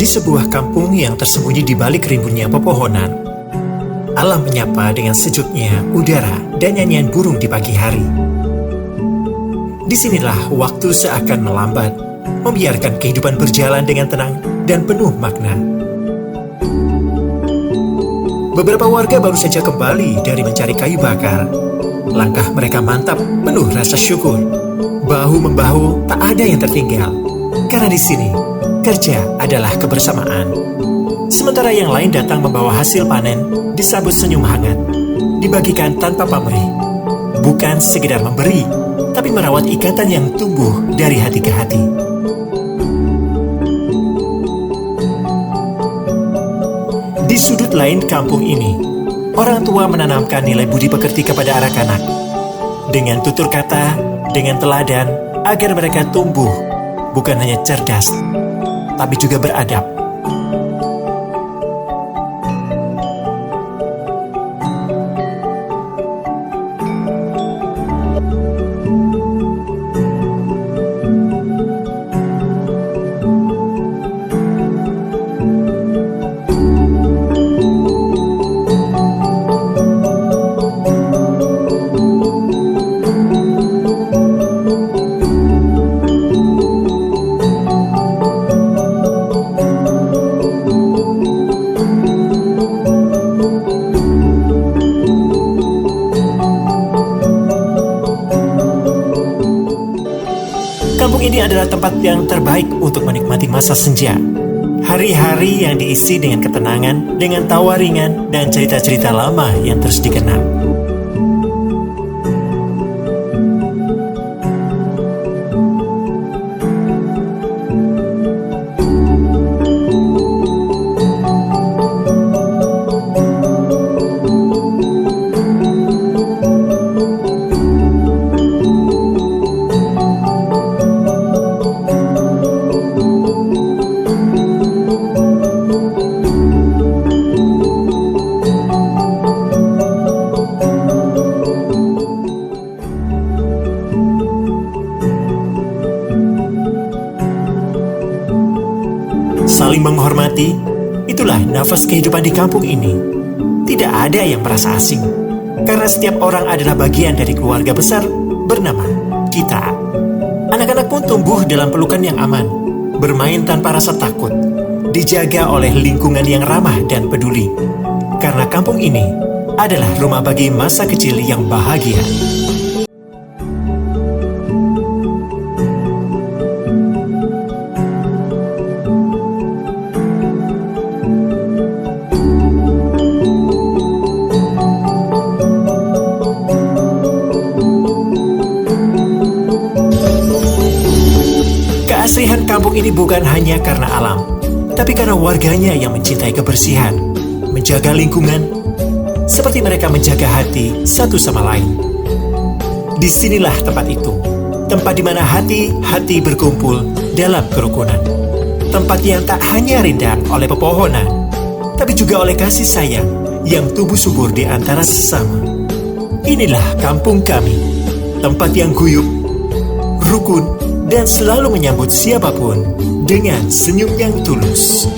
Di sebuah kampung yang tersembunyi di balik rimbunnya pepohonan, alam menyapa dengan sejuknya udara dan nyanyian burung di pagi hari. Disinilah waktu seakan melambat, membiarkan kehidupan berjalan dengan tenang dan penuh makna. Beberapa warga baru saja kembali dari mencari kayu bakar. Langkah mereka mantap, penuh rasa syukur. Bahu-membahu, tak ada yang tertinggal. Karena di sini, kerja adalah kebersamaan. Sementara yang lain datang membawa hasil panen, disambut senyum hangat, dibagikan tanpa pamrih. Bukan sekedar memberi, tapi merawat ikatan yang tumbuh dari hati ke hati. Di sudut lain kampung ini, orang tua menanamkan nilai budi pekerti kepada anak-anak. Dengan tutur kata, dengan teladan, agar mereka tumbuh, bukan hanya cerdas, tapi juga beradab. Kampung ini adalah tempat yang terbaik untuk menikmati masa senja. Hari-hari yang diisi dengan ketenangan, dengan tawa ringan, dan cerita-cerita lama yang terus dikenang. Saling menghormati, itulah nafas kehidupan di kampung ini. Tidak ada yang merasa asing, karena setiap orang adalah bagian dari keluarga besar bernama kita. Anak-anak pun tumbuh dalam pelukan yang aman, bermain tanpa rasa takut, dijaga oleh lingkungan yang ramah dan peduli. Karena kampung ini adalah rumah bagi masa kecil yang bahagia. Keasrihan kampung ini bukan hanya karena alam, tapi karena warganya yang mencintai kebersihan, menjaga lingkungan, seperti mereka menjaga hati satu sama lain. Disinilah tempat itu, tempat di mana hati-hati berkumpul dalam kerukunan. Tempat yang tak hanya rindang oleh pepohonan, tapi juga oleh kasih sayang yang tumbuh subur di antara sesama. Inilah kampung kami, tempat yang guyup, rukun, dan selalu menyambut siapapun dengan senyum yang tulus.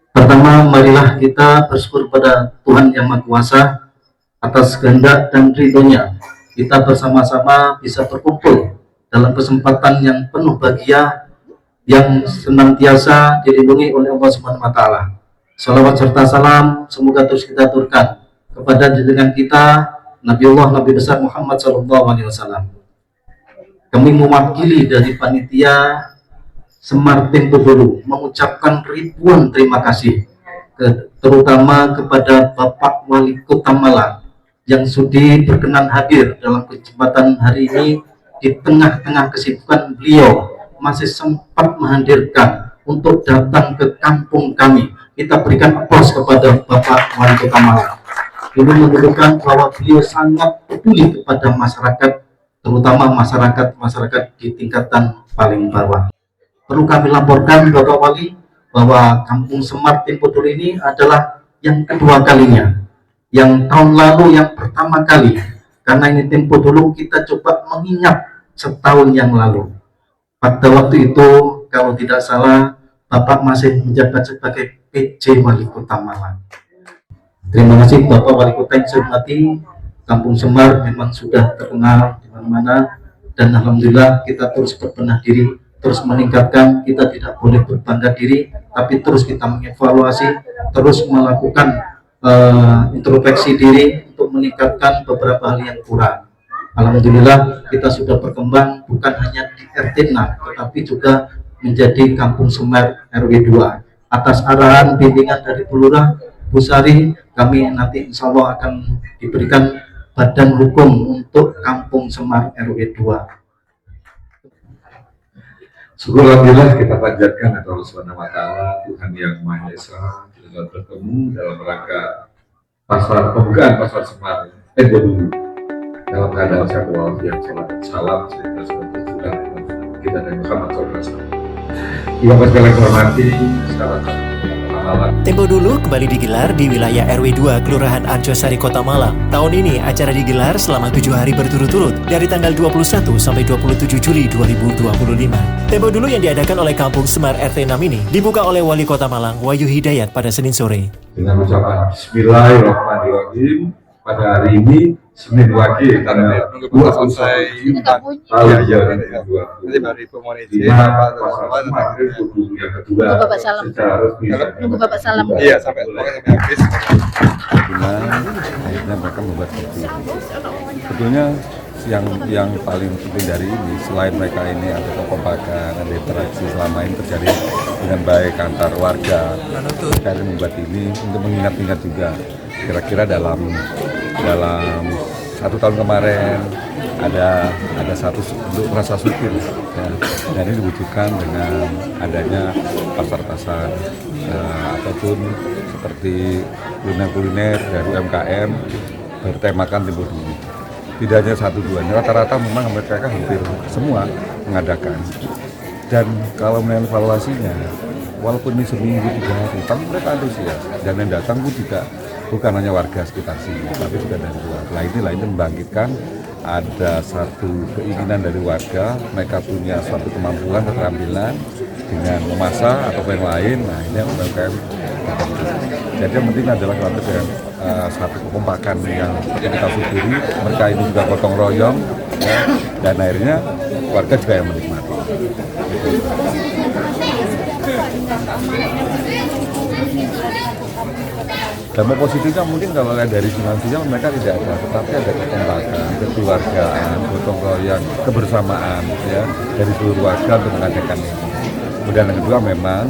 Pertama, marilah kita bersyukur pada Tuhan Yang Maha Kuasa atas kehendak dan ridho-Nya. Kita bersama-sama bisa berkumpul dalam kesempatan yang penuh bahagia, yang senantiasa dilindungi oleh Allah Subhanahu wa Ta'ala. Salawat serta salam semoga terus kita aturkan kepada junjungan kita Nabi besar Muhammad SAW. Kami mewakili dari panitia Semar Tempo Hulu mengucapkan ribuan terima kasih terutama kepada Bapak Wali Kota Malang yang sudi berkenan hadir dalam kesempatan hari ini. Di tengah-tengah kesibukan beliau masih sempat menghadirkan untuk datang ke kampung kami. Kita berikan aplaus kepada Bapak Wali Kota Malang. Ini menunjukkan bahwa beliau sangat peduli kepada masyarakat, terutama masyarakat di tingkatan paling bawah. Perlu kami laporkan Bapak Wali bahwa Kampung Semar Tempo Dulu ini adalah yang kedua kalinya. Yang tahun lalu yang pertama kali, karena ini Tempo Dulu kita coba mengingat setahun yang lalu. Pada waktu itu kalau tidak salah Bapak masih menjabat sebagai PJ Wali Kota Malang. Terima kasih Bapak Wali Kota yang saya hormati. Kampung Semar memang sudah terkenal di mana-mana, dan alhamdulillah kita terus berbenah diri, terus meningkatkan. Kita tidak boleh berbangga diri, tapi terus kita mengevaluasi, terus melakukan introspeksi diri untuk meningkatkan beberapa hal yang kurang. Alhamdulillah kita sudah berkembang bukan hanya di RT 6 tetapi juga menjadi Kampung Semar RW 2 atas arahan bimbingan dari Bu Lurah, Bu Sari. Kami nanti insya Allah akan diberikan badan hukum untuk Kampung Semar RW 2. Syukur alhamdulillah kita panjatkan kepada Allah Subhanahu wa taala, Tuhan yang Maha Esa, kita bertemu dalam rangka pembukaan pasar Semar Tempo Dulu dalam keadaan sehat walafiat, salam salam sehingga sudah kita dan Muhammad SAW. Bapak sekalian hormati, salam Malang. Tempo Dulu kembali digelar di wilayah RW 2 Kelurahan Arjosari Kota Malang. Tahun ini acara digelar selama 7 hari berturut-turut dari tanggal 21 sampai 27 Juli 2025. Tempo Dulu yang diadakan oleh Kampung Semar RT 6 ini dibuka oleh Wali Kota Malang Wahyu Hidayat pada Senin sore. Dengan ucapan Bismillahirrahmanirrahim, pada hari ini Senin Wage tanggal 21 tahun 2020. Nanti baru Ibu mohon izin Lima Bapak pasar Semar yang kedua Bapak salam. secara resmi. Nunggu Bapak salam. iya sampai habis. Akhirnya mereka membuat seperti ini. Sebetulnya yang paling penting dari ini, selain mereka ini ada kekompakan, ada interaksi selama ini terjadi dengan baik antar warga, mereka membuat ini untuk mengingat-ingat juga. Kira-kira dalam 1 tahun kemarin ada satu untuk rasa syukur, ya. Dan ini diwujudkan dengan adanya pasar-pasar ataupun seperti kuliner dari UMKM bertemakan Tempo Dulu. Tidak hanya 1-2, rata-rata memang mereka hampir semua mengadakan. Dan kalau melihat evaluasinya, walaupun ini seminggu 3 hari, tapi mereka antusias. Dan yang datang pun juga bukan hanya warga sekitar sini, tapi juga dari luar. Nah ini membangkitkan ada satu keinginan dari warga, mereka punya suatu kemampuan, keterampilan dengan memasak atau yang lain. Nah ini yang UMKM. Jadi yang penting adalah satu kekompakan yang kita syukuri. Mereka ini juga gotong royong, ya, dan akhirnya warga juga yang menikmati. Dampak positifnya mungkin kalau dari finansial mereka tidak ada, tetapi ada kekompakan, kekeluargaan, gotong royong, kebersamaan, ya, dari seluruh warga untuk mengadakan ini. Kemudian yang kedua memang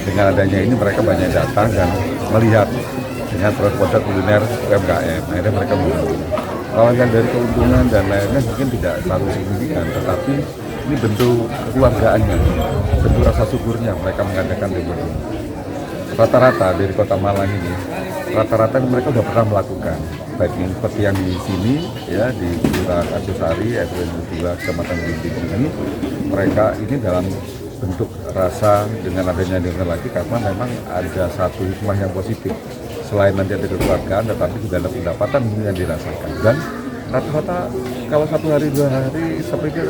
dengan adanya ini mereka banyak datang dan melihat dengan produk kuliner UMKM. Akhirnya mereka membantu. Kalau yang dari keuntungan dan lainnya mungkin tidak terlalu signifikan, tetapi ini bentuk kekeluargaannya, bentuk rasa syukurnya mereka mengadakan Tempo Dulu. Rata-rata dari Kota Malang ini, rata-rata mereka sudah pernah melakukan, baik yang seperti yang di sini, ya, di Kelurahan Arjosari, RW 2, Kecamatan Ginting ini, mereka ini dalam bentuk rasa dengan adanya dengan lagi, karena memang ada satu hikmah yang positif. Selain nanti ada kekeluargaan, tetapi juga ada pendapatan yang dirasakan. Dan rata-rata kalau 1 hari 2 hari, saya pikir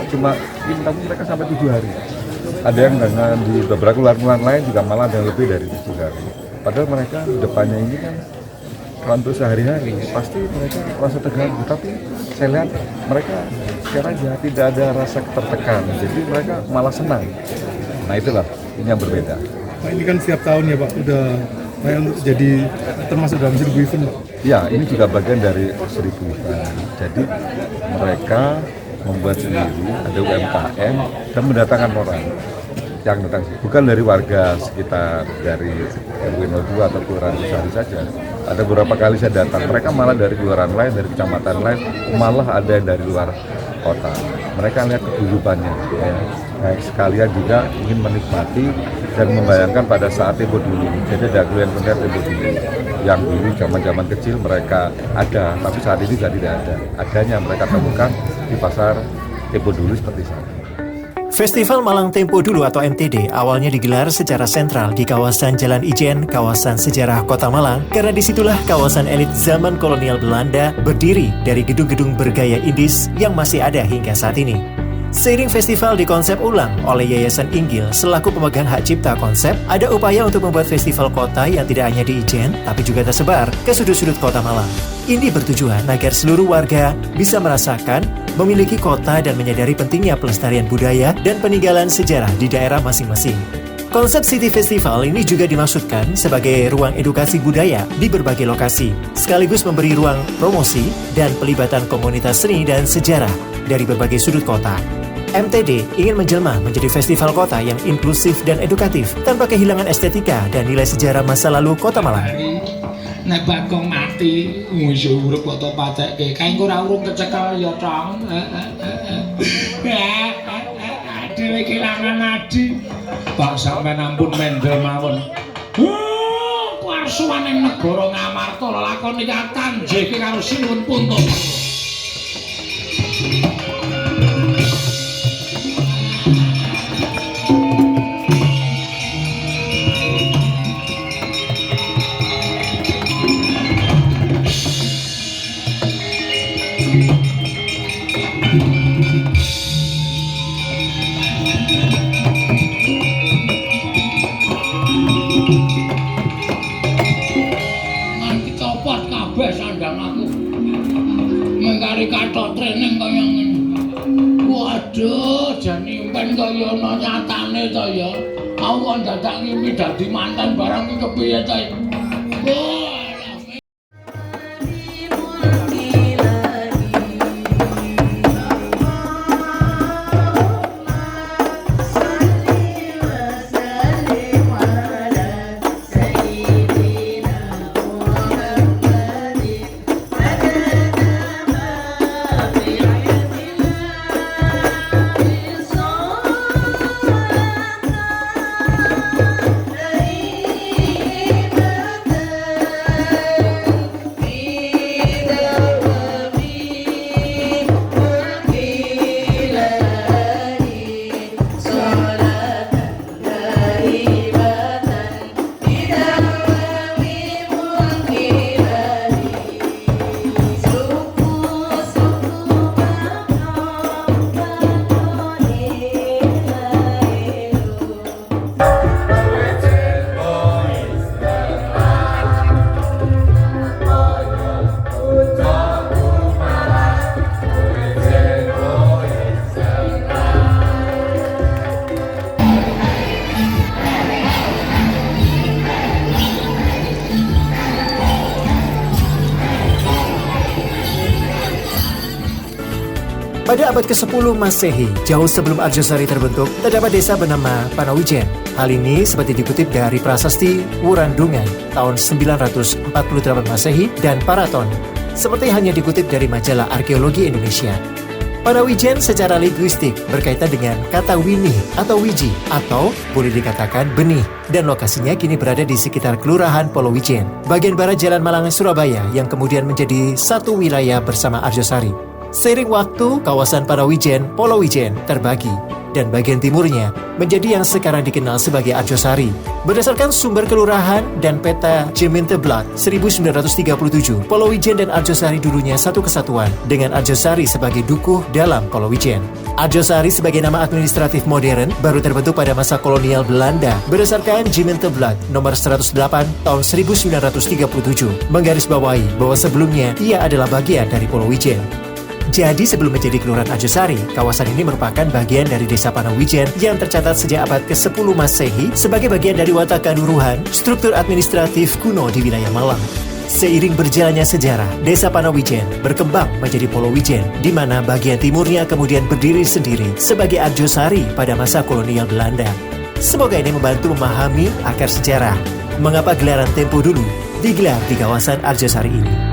cuma ini, tapi mereka sampai 7 hari. Ada yang dengan di beberapa keluarga lain juga malah ada yang lebih dari 7 hari. Padahal mereka depannya ini kan kalau untuk sehari-hari pasti mereka merasa terganggu, tapi saya lihat mereka sekarang ya tidak ada rasa tertekan, jadi mereka malah senang. Nah itulah ini yang berbeda. Nah, ini kan setiap tahun ya Pak, udah kayak untuk jadi termasuk dalam 1000 event Pak. Ya ini juga bagian dari 1000 event. Jadi mereka membuat sendiri, ada UMKM dan mendatangkan orang yang datang, bukan dari warga sekitar dari RW 02 atau Kelurahan Arjosari saja. Ada beberapa kali saya datang, mereka malah dari kelurahan lain, dari kecamatan lain, malah ada yang dari luar kota. Mereka lihat kehidupannya, ya. Nah, sekalian juga ingin menikmati dan membayangkan pada saat Tempo Dulu. Jadi ada kuliner Tempo Dulu. yang dulu zaman kecil mereka ada, tapi saat ini sudah tidak ada. Adanya mereka temukan di pasar Tempo Dulu seperti saat ini. Festival Malang Tempo Dulu atau MTD awalnya digelar secara sentral di kawasan Jalan Ijen, kawasan sejarah Kota Malang, karena disitulah kawasan elit zaman kolonial Belanda berdiri dari gedung-gedung bergaya Indis yang masih ada hingga saat ini. Seiring festival dikonsep ulang oleh Yayasan Inggil selaku pemegang hak cipta konsep, ada upaya untuk membuat festival kota yang tidak hanya di Ijen, tapi juga tersebar ke sudut-sudut Kota Malang. Ini bertujuan agar seluruh warga bisa merasakan, memiliki kota dan menyadari pentingnya pelestarian budaya dan peninggalan sejarah di daerah masing-masing. Konsep City Festival ini juga dimaksudkan sebagai ruang edukasi budaya di berbagai lokasi, sekaligus memberi ruang promosi dan pelibatan komunitas seni dan sejarah dari berbagai sudut kota. MTD ingin menjelma menjadi festival kota yang inklusif dan edukatif tanpa kehilangan estetika dan nilai sejarah masa lalu Kota Malang. Nek Bagong mati, musuh urip kok to patekke. Kae ora urung kecekel ya, Tong. Dhewe kelangan adi. Bang sampean ampun mendel mawon. Kuarsuan ing negara Ngamarta lakon iki tanjeke karo Sinuwun Puntuk. Mengkari kathok training kaya ngene. Waduh, jan impen kaya ana nyatane to ya. Aku kok dadak ngimpi dadi mantan barang iki kepiye to? Pada abad ke-10 Masehi, jauh sebelum Arjosari terbentuk, terdapat desa bernama Panawijen. Hal ini seperti dikutip dari prasasti Wurandungan tahun 948 Masehi dan Paraton, seperti hanya dikutip dari majalah Arkeologi Indonesia. Panawijen secara linguistik berkaitan dengan kata winih atau wiji, atau boleh dikatakan benih, dan lokasinya kini berada di sekitar Kelurahan Polowijen, bagian barat Jalan Malang, Surabaya, yang kemudian menjadi satu wilayah bersama Arjosari. Seiring waktu, kawasan Panawijen, Polowijen terbagi, dan bagian timurnya menjadi yang sekarang dikenal sebagai Arjosari. Berdasarkan sumber kelurahan dan peta Gemeenteblaad 1937, Polowijen dan Arjosari dulunya satu kesatuan, dengan Arjosari sebagai dukuh dalam Polowijen. Arjosari sebagai nama administratif modern baru terbentuk pada masa kolonial Belanda berdasarkan Gemeenteblaad nomor 108 tahun 1937, menggarisbawahi bahwa sebelumnya ia adalah bagian dari Polowijen. Jadi sebelum menjadi Kelurahan Arjosari, kawasan ini merupakan bagian dari Desa Panawijen yang tercatat sejak abad ke-10 Masehi sebagai bagian dari watak kaduruhan, struktur administratif kuno di wilayah Malang. Seiring berjalannya sejarah, Desa Panawijen berkembang menjadi Polowijen, di mana bagian timurnya kemudian berdiri sendiri sebagai Arjosari pada masa kolonial Belanda. Semoga ini membantu memahami akar sejarah, mengapa gelaran Tempo Dulu digelar di kawasan Arjosari ini.